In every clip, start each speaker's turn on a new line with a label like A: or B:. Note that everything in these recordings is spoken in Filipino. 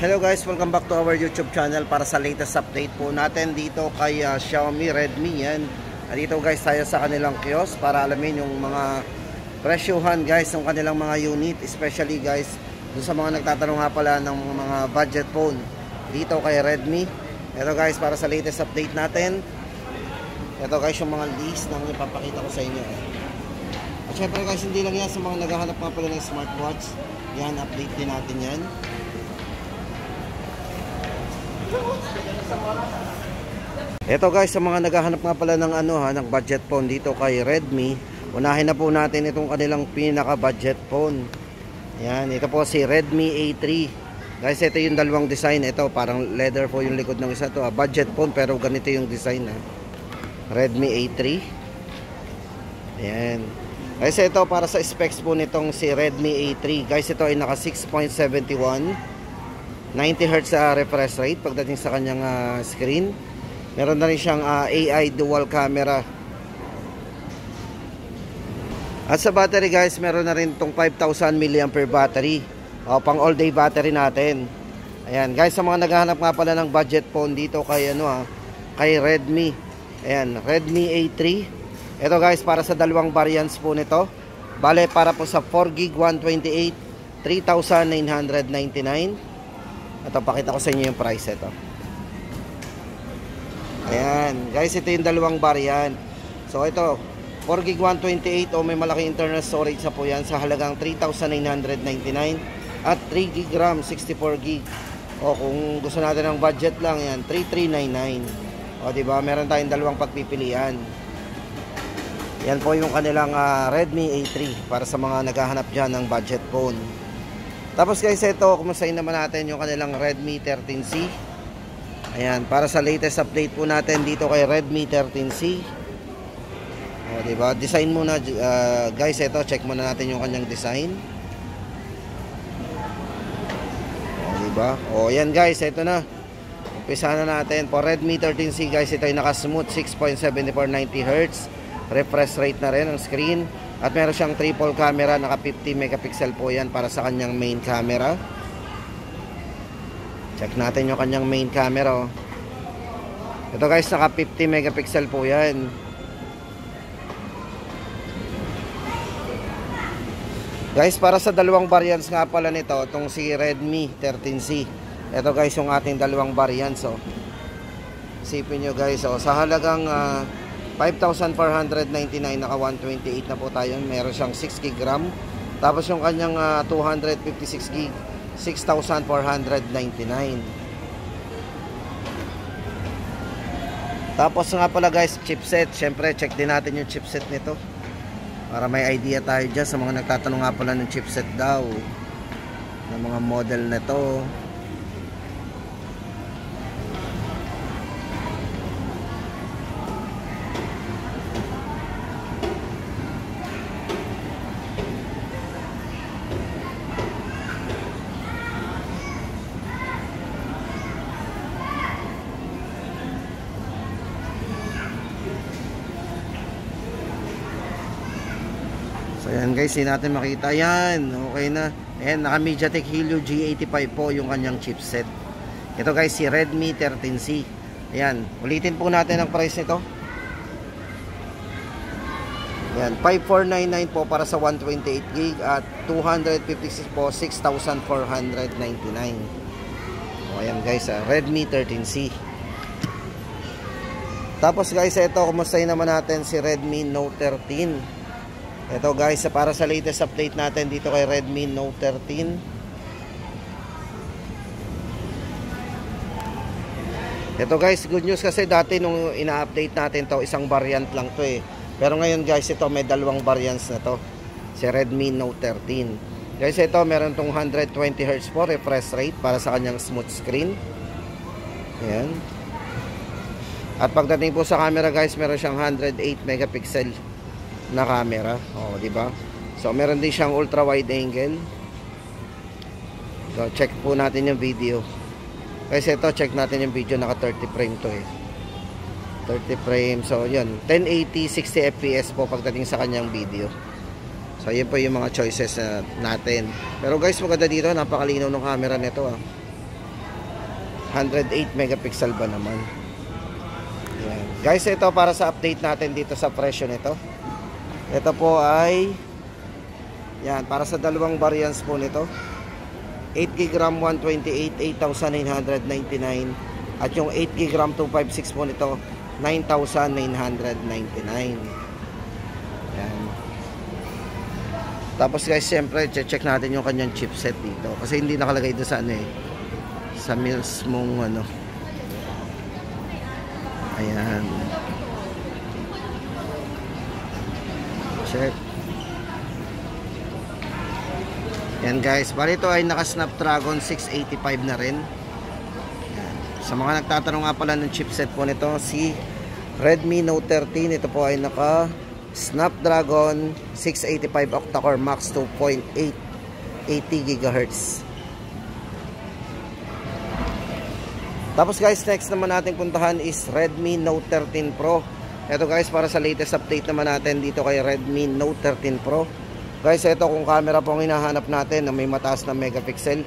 A: Hello guys, welcome back to our YouTube channel para sa latest update po natin dito kay Xiaomi Redmi. Yan. Dito guys tayo sa kanilang kiosk para alamin yung mga presyuhan guys ng kanilang mga unit, especially guys dun sa mga nagtatanong nga pala ng mga budget phone dito kay Redmi. Ito guys para sa latest update natin. Ito guys yung mga list na ipapakita ko sa inyo. At syempre guys, hindi lang yan sa mga naghahanap nga pala ng smartwatch. Yan, update din natin yan. Ito guys, sa mga naghahanap nga pala ng ng budget phone dito kay Redmi, unahin na po natin itong kanilang pinaka budget phone. Yan, ito po si Redmi A3. Guys, ito yung dalawang design. Ito parang leather po yung likod ng isa to. Budget phone pero ganito yung design Redmi A3. Yan. Guys, ito para sa specs po nitong si Redmi A3. Guys, ito ay naka 6.71 90Hz refresh rate pagdating sa kanyang screen. Meron na rin siyang AI dual camera. At sa battery guys, meron na rin itong 5,000 mAh battery. Pang all day battery natin. Ayan guys, sa mga naghahanap nga pala ng budget phone dito kay kay Redmi. Ayan, Redmi A3. Ito guys, para sa dalawang variants po nito. Bale, para po sa 4GB 128, 3,999. Ito, pakita ko sa inyo yung price ito. Ayan, guys, ito yung dalawang variant. So, ito, 4GB 128 o may malaking internal storage na po yan sa halagang 3,999 at 3GB RAM 64GB. O, kung gusto natin ng budget lang, yan, 3,399. O, diba? Meron tayong dalawang pagpipilian. Yan po yung kanilang Redmi A3 para sa mga naghahanap dyan ng budget phone. Tapos guys, ito, kumustahin naman natin yung kanilang Redmi 13C. Ayan, para sa latest update po natin dito kay Redmi 13C. O, diba? Design muna, guys, ito, check muna natin yung kanyang design. O, diba? O, yan guys, ito na. Umpisa na natin. For Redmi 13C guys, ito ay naka-smooth 6.74 90Hz. Refresh rate na rin ang screen. At meron siyang triple camera, naka 50 megapixel po yan para sa kanyang main camera. Check natin yung kanyang main camera. Ito guys, naka 50 megapixel po yan. Guys, para sa dalawang variants nga pala nito, itong si Redmi 13C. Ito guys, yung ating dalawang variants. Isipin nyo guys, sa halagang 5,499, naka 128 na po tayo. Meron siyang 6GB RAM. Tapos yung kanyang 256GB, 6,499. Tapos nga pala guys, chipset. Syempre, check din natin yung chipset nito para may idea tayo dyan sa mga nagtatanong nga pala ng chipset daw ng mga model na to. So yan guys, hindi natin makita yan. Okay na. Ayan, naka MediaTek Helio G85 po yung kanyang chipset. Ito guys, si Redmi 13C. Ayan, ulitin po natin ang price nito. Ayan, 5,499 po para sa 128GB at 256 po, 6,499. O ayan guys, Redmi 13C. Tapos guys, ito, kumustahin naman natin si Redmi Note 13. Ito guys, para sa latest update natin dito kay Redmi Note 13. Ito guys, good news kasi dati nung ina-update natin to, isang variant lang to Pero ngayon guys, ito may dalawang variants na to. Si Redmi Note 13. Guys, ito meron tong 120Hz po refresh rate para sa kanyang smooth screen. Ayan. At pagdating po sa camera guys, meron siyang 108 megapixel na camera. O, di ba? So, meron din siyang ultra wide angle. So, check po natin yung video. Kasi ito, check natin yung video, naka 30 frame to 30 frame. So, yun. 1080, 60 FPS po pagdating sa kanyang video. So yun po yung mga choices natin. Pero guys, maganda dito, napakalinaw ng camera nito 108 megapixel ba naman. Yan. Guys, ito para sa update natin dito sa presyo nito. Ito po ay yan, para sa dalawang variants po nito. 8GB RAM 128, 8,999. At yung 8GB RAM 256 po nito, 9,999. Yan. Tapos guys, siyempre, check natin yung kanyang chipset dito. Kasi hindi nakalagay doon sa ano eh. Sa mismong ano. Ayan. Check. Yan guys, bali ito ay naka Snapdragon 685 na rin. Yan. Sa mga nagtatanong nga pala ng chipset po nito, si Redmi Note 13, ito po ay naka Snapdragon 685 octa-core max 2.8 80 GHz. Tapos guys, next naman natin puntahan is Redmi Note 13 Pro. Ito guys, para sa latest update naman natin dito kay Redmi Note 13 Pro. Guys, ito kung camera po ang hinahanap natin na may mataas na megapixel.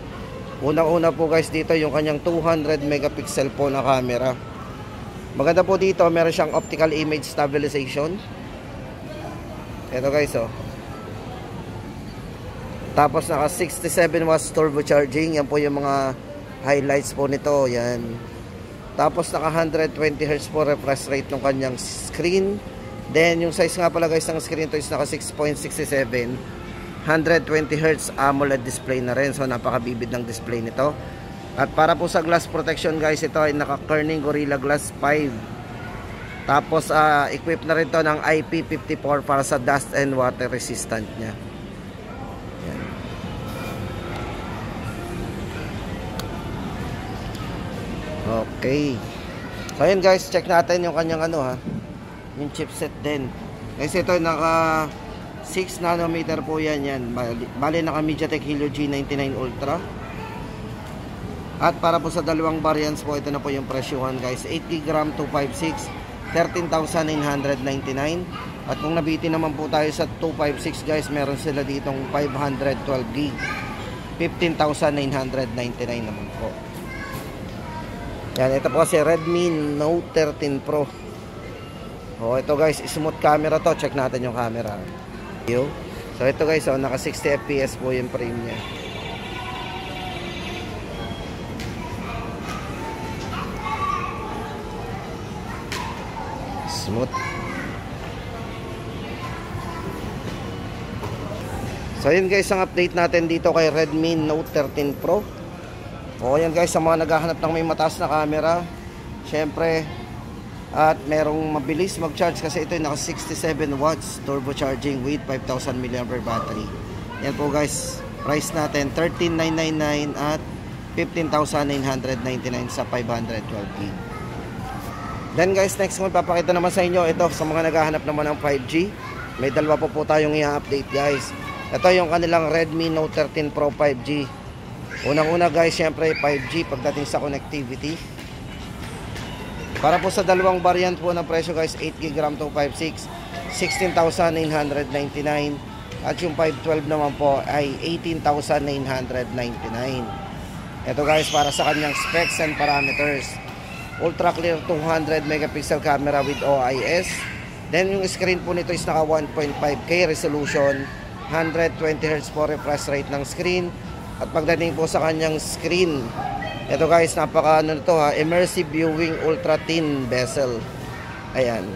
A: Unang-una po guys dito yung kanyang 200 megapixel po na camera. Maganda po dito, meron siyang optical image stabilization. Ito guys oh. Tapos naka 67 watts turbo charging. Yan po yung mga highlights po nito. Yan. Tapos naka 120 Hz po refresh rate ng kanyang screen. Then yung size nga pala guys ng screen to is naka 6.67, 120 Hz AMOLED display na rin. So napakabibid ng display nito. At para po sa glass protection guys, ito ay naka Corning Gorilla Glass 5. Tapos equipped na rin to ng IP54 para sa dust and water resistant nya. Yan. Okay. So yun guys, check natin yung kanyang ano ha, yung chipset din. Kasi ito naka 6 nanometer po yan. Bali naka MediaTek Helio G99 Ultra. At para po sa dalawang variants po, ito na po yung presyohan guys. 8GB RAM 256, 13,999. At kung nabiti naman po tayo sa 256 guys, meron sila ditong 512GB, 15,999 naman po. Yan, ito po kasi Redmi Note 13 Pro. Oh, ito guys, smooth camera to. Check natin yung camera. So ito guys, oh, naka 60 fps po yung frame niya. Smooth. So yun guys, ang update natin dito kay Redmi Note 13 Pro. O yan guys, sa mga naghahanap ng may mataas na camera, syempre, at merong mabilis mag-charge kasi ito ay naka 67 watts turbo charging with 5,000 mAh battery. Yan po guys, price natin 13,999 at 15,999 sa 512GB. Then guys, next ko papakita naman sa inyo ito sa mga naghahanap naman ng 5G. May dalawa po tayong i-update guys. Ito yung kanilang Redmi Note 13 Pro 5G. Unang-una guys, syempre 5G pagdating sa connectivity. Para po sa dalawang variant po ng presyo guys, 8GB RAM 256, 16,999. At yung 512 naman po ay 18,999. Ito guys, para sa kanyang specs and parameters. Ultra clear 200 megapixel camera with OIS. Then yung screen po nito is naka 1.5K resolution, 120 Hz po refresh rate ng screen. At pagdating po sa kanyang screen, ito guys, napaka ano nito ha, immersive viewing ultra thin bezel. Ayan.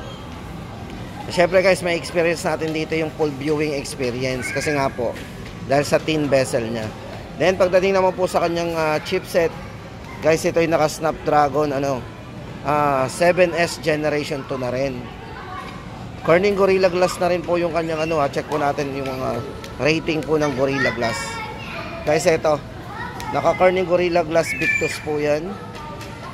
A: Syempre guys, may experience natin dito yung full viewing experience kasi nga po dahil sa thin bezel nya. Then pagdating naman po sa kanyang chipset, guys, ito ay naka Snapdragon 7S Generation 2 na rin. Corning Gorilla Glass na rin po yung kanyang ano ha. Check po natin yung rating po ng Gorilla Glass. Guys, ito naka Corning Gorilla Glass Victus po yan.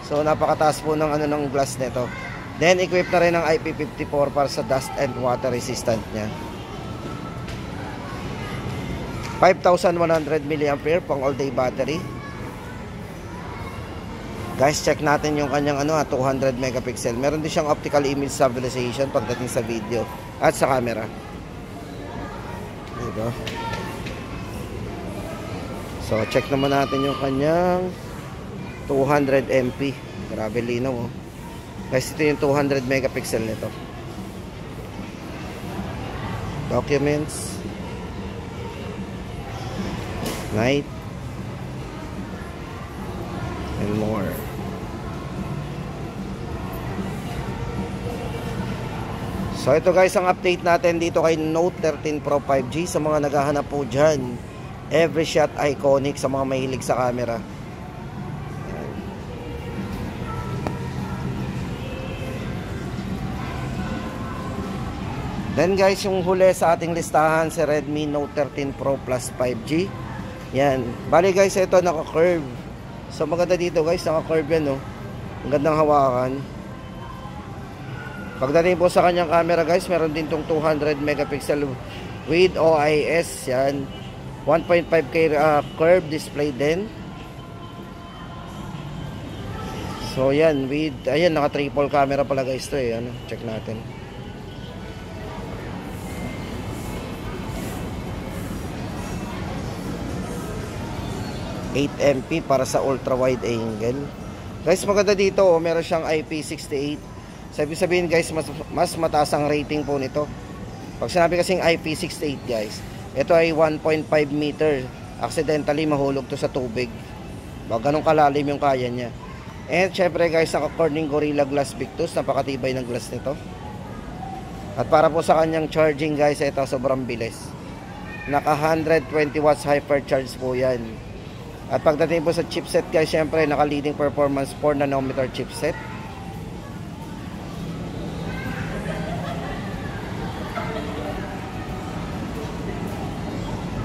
A: So napakataas po ng ano ng glass nito. Then equipped na rin ng IP54 para sa dust and water resistant nya. 5,100 mAh pang all day battery. Guys, check natin yung kanyang 200 megapixel. Meron din siyang optical image stabilization pagdating sa video at sa camera. Dito. So check naman natin yung kanyang 200 MP. Grabe linaw, oh. Guys, ito yung 200 megapixel nito. Documents, night, and more. So ito guys ang update natin dito kay Note 13 Pro 5G. Sa mga naghahanap po dyan, every shot iconic sa mga mahilig sa camera. Then guys, yung huli sa ating listahan si Redmi Note 13 Pro Plus 5G. Yan. Bali guys, ito naka-curve. So maganda dito guys, naka-curve yan, oh. Ang gandang hawakan. Pagdating po sa kanyang camera guys, meron din tong 200 megapixel with OIS. Yan. 1.5K curve display din. So yan, with ayan, naka triple camera pala guys to, eh. Ano, check natin. MP para sa ultra wide angle. Guys, maganda dito, oh, meron siyang IP68. Sabi sabihin guys, mas mataas ang rating po nito. Pag sinabi kasing IP68 guys, ito ay 1.5 meter. Accidentally mahulog to sa tubig. Ganun kalalim yung kaya niya. And syempre guys, naka Corning Gorilla Glass Victus. Napakatibay ng glass nito. At para po sa kanyang charging guys, ito sobrang bilis. Naka 120 watts hypercharge po yan. At pagdating po sa chipset guys, syempre naka leading performance 4 nanometer chipset.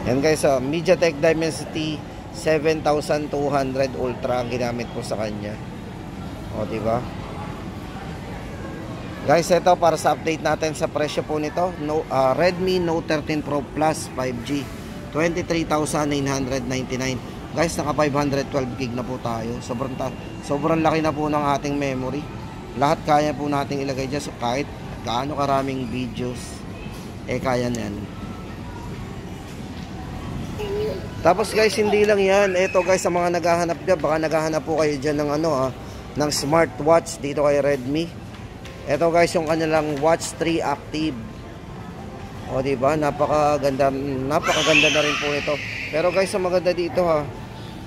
A: Yan guys, MediaTek Dimensity 7200 Ultra ang ginamit po sa kanya. O, diba? Guys, ito para sa update natin sa presyo po nito. Redmi Note 13 Pro Plus 5G, 23,999. Guys, naka 512 gig na po tayo. Sobrang laki na po ng ating memory. Lahat kaya po nating ilagay dyan. So, kahit gaano karaming videos, kaya niyan. Tapos guys, hindi lang yan. Ito guys, sa mga naghahanap dyan, baka naghahanap po kayo dyan ng ng smartwatch dito kay Redmi. Ito guys, yung kanilang Watch 3 Active. O diba, napakaganda na rin po ito. Pero guys, ang maganda dito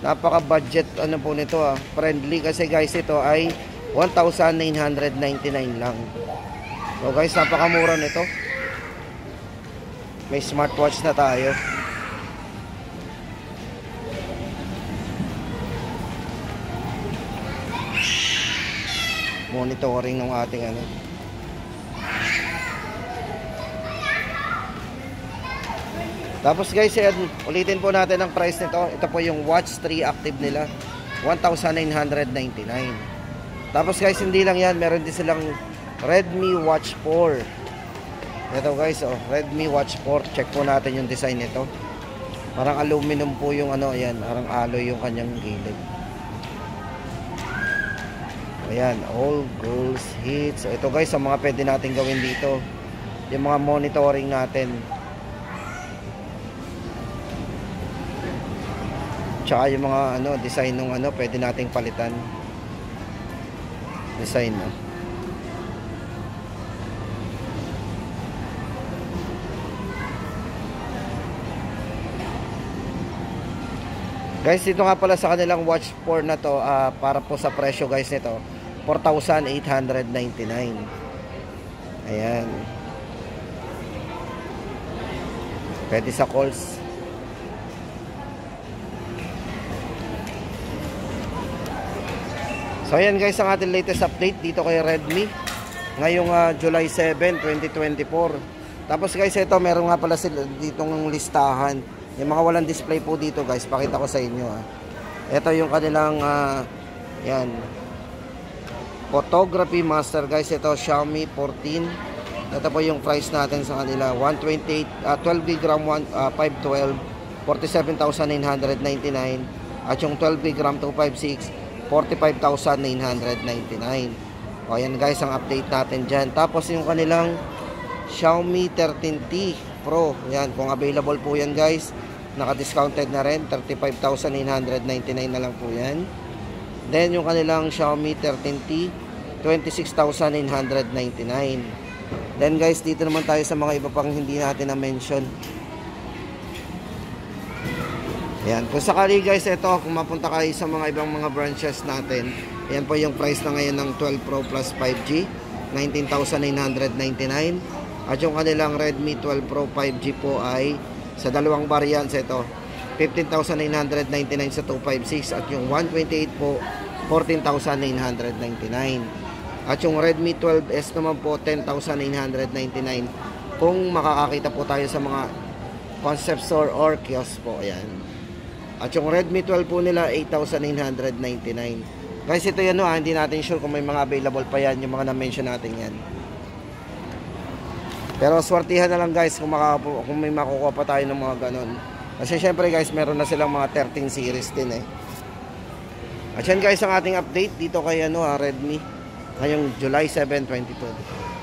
A: napaka budget po nito friendly, kasi guys ito ay 1,999 lang. So guys, napakamura nito. May smartwatch na tayo. Monitoring ng ating Tapos guys, ulitin po natin ang price nito. Ito po yung Watch 3 Active nila, 1,999. Tapos guys, hindi lang yan, meron din silang Redmi Watch 4. Ito guys, Redmi Watch 4. Check po natin yung design nito. Parang aluminum po yung ayan, parang alloy yung kanyang gilid. Ayan, all girls hits. So ito guys, ang mga pwede natin gawin dito, yung mga monitoring natin. Tsaka yung mga design ng pwede nating palitan. Design Guys, dito nga pala sa kanilang Watch 4 na to, para po sa presyo guys nito, 4,899. Ayan. Pwede sa calls. So ayan guys, ang ating latest update dito kay Redmi ngayong July 7, 2024. Tapos guys, ito meron nga pala sila ditong listahan. Yung mga walang display po dito guys, pakita ko sa inyo Ito yung kanilang yan, photography master guys. Ito Xiaomi 14. Ito po yung price natin sa kanila, 128 12GB RAM 512, 47,999. At yung 12GB RAM 256, 45,999. O yan guys, ang update natin dyan. Tapos yung kanilang Xiaomi 13T Pro, yan, kung available po yan guys, naka-discounted na rin, 35,999 na lang po yan. Then yung kanilang Xiaomi 13T, 26,999. Then guys, dito naman tayo sa mga iba pang hindi natin na-mention. Ayan, kung sakali guys, ito, kung mapunta kayo sa mga ibang mga branches natin, ayan po yung price na ngayon ng 12 Pro Plus 5G, 19,999. At yung kanilang Redmi 12 Pro 5G po ay sa dalawang variants ito, 15,999 sa 256, at yung 128 po, 14,999. At yung Redmi 12S naman po, 10,999. Kung makakakita po tayo sa mga concept store or kiosk po, ayan. At yung Redmi 12 po nila, 8,999. Guys, ito yan, no, hindi natin sure kung may mga available pa yan, yung mga na-mention natin yan. Pero swartihan na lang guys kung may makukuha pa tayo ng mga ganon. Kasi syempre guys, meron na silang mga 13 series din eh. At yan guys ang ating update dito kay Redmi ngayong July 7, 2020.